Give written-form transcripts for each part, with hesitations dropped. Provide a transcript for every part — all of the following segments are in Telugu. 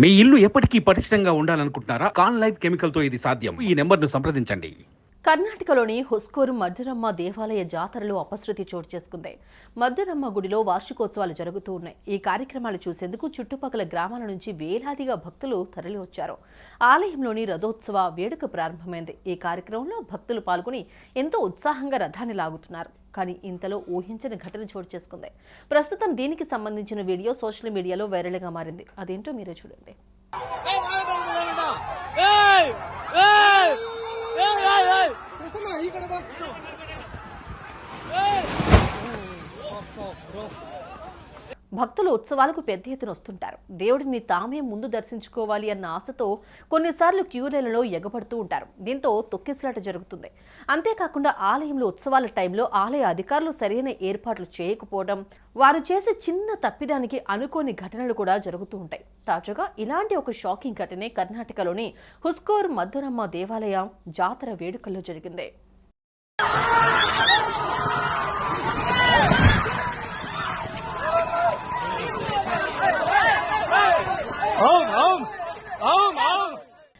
మీ ఇల్లు ఎప్పటికీ పటిష్టంగా ఉండాలనుకుంటున్నారా? కాన్ లైఫ్ కెమికల్ తో ఇది సాధ్యం. ఈ నెంబర్ను సంప్రదించండి. కర్ణాటకలోని హుస్కూరు మద్దురమ్మ దేవాలయ జాతరలో అపశృతి చోటు చేసుకుంది. మద్దురమ్మ గుడిలో వార్షికోత్సవాలు జరుగుతూ ఉన్నాయి. ఈ కార్యక్రమాలు చూసేందుకు చుట్టుపక్కల గ్రామాల నుంచి వేలాదిగా భక్తులు తరలివచ్చారు. ఆలయంలోని రథోత్సవ వేడుక ప్రారంభమైంది. ఈ కార్యక్రమంలో భక్తులు పాల్గొని ఎంతో ఉత్సాహంగా రథాన్ని లాగుతున్నారు. కానీ ఇంతలో ఊహించని ఘటన చోటు చేసుకుంది. ప్రస్తుతం దీనికి సంబంధించిన వీడియో సోషల్ మీడియాలో వైరల్గా మారింది. అదేంటో మీరే చూడండి. భక్తులు ఉత్సవాలకు పెద్ద ఎత్తున వస్తుంటారు. దేవుడిని తామే ముందు దర్శించుకోవాలి అన్న ఆశతో కొన్నిసార్లు క్యూలైన్లలో ఎగబడుతూ ఉంటారు. దీంతో తొక్కిసలాట జరుగుతుంది. అంతేకాకుండా ఆలయంలో ఉత్సవాల టైంలో ఆలయ అధికారులు సరైన ఏర్పాట్లు చేయకపోవడం, వారు చేసే చిన్న తప్పిదానికి అనుకోని ఘటనలు కూడా జరుగుతూ ఉంటాయి. తాజాగా ఇలాంటి ఒక షాకింగ్ ఘటనే కర్ణాటకలోని హుస్కూర్ మద్దురమ్మ దేవాలయ జాతర వేడుకల్లో జరిగింది.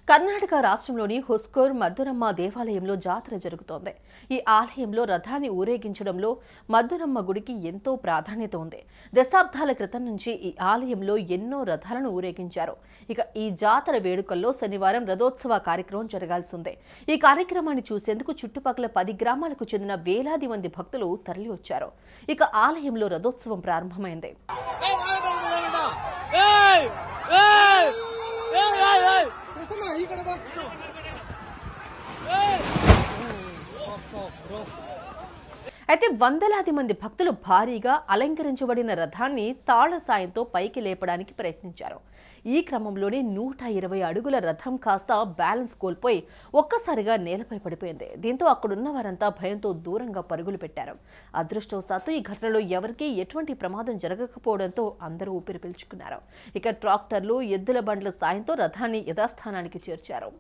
కర్ణాటక రాష్ట్రంలోని హుస్కూర్ మద్దురమ్మ దేవాలయంలో జాతర జరుగుతోంది. ఈ ఆలయంలో రథాన్ని ఊరేగించడంలో మద్దురమ్మ గుడికి ఎంతో ప్రాధాన్యత ఉంది. దశాబ్దాల క్రితం నుంచి ఈ ఆలయంలో ఎన్నో రథాలను ఊరేగించారు. ఇక ఈ జాతర వేడుకల్లో శనివారం రథోత్సవ కార్యక్రమం జరగాల్సి ఉంది. ఈ కార్యక్రమాన్ని చూసేందుకు చుట్టుపక్కల 10 గ్రామాలకు చెందిన వేలాది మంది భక్తులు తరలి వచ్చారు. ఇక ఆలయంలో రథోత్సవం ప్రారంభమైంది. అయితే వందలాది మంది భక్తులు భారీగా అలంకరించబడిన రథాన్ని తాళ్ల సాయంతో పైకి లేపడానికి ప్రయత్నించారు. ఈ క్రమంలోనే 120 అడుగుల రథం కాస్త బ్యాలెన్స్ కోల్పోయి ఒక్కసారిగా నేలపై పడిపోయింది. దీంతో అక్కడున్న వారంతా భయంతో దూరంగా పరుగులు పెట్టారు. అదృష్టవశాత్తు ఈ ఘటనలో ఎవరికీ ఎటువంటి ప్రమాదం జరగకపోవడంతో అందరూ ఊపిరి పీల్చుకున్నారు. ఇక ట్రాక్టర్లు, ఎద్దుల బండ్ల సాయంతో రథాన్ని యథాస్థానానికి చేర్చారు.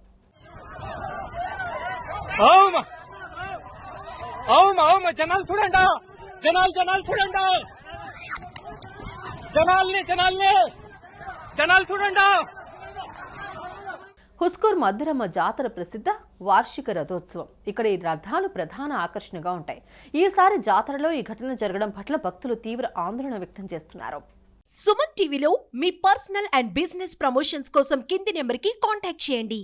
జనాలు చూడండి, జనాలు చూడండి, జనాలు చూడండి. హుస్కూర్ మద్దురమ్మ జాతర ప్రసిద్ధ వార్షిక రథోత్సవం. ఇక్కడ ఈ రథాలు ప్రధాన ఆకర్షణగా ఉంటాయి. ఈసారి జాతరలో ఈ ఘటన జరగడం పట్ల భక్తులు తీవ్ర ఆందోళన వ్యక్తం చేస్తున్నారు. సుమన్ టీవీలో మీ పర్సనల్ అండ్ బిజినెస్ ప్రమోషన్స్ కోసం కింది నెంబర్కి కాంటాక్ట్ చేయండి.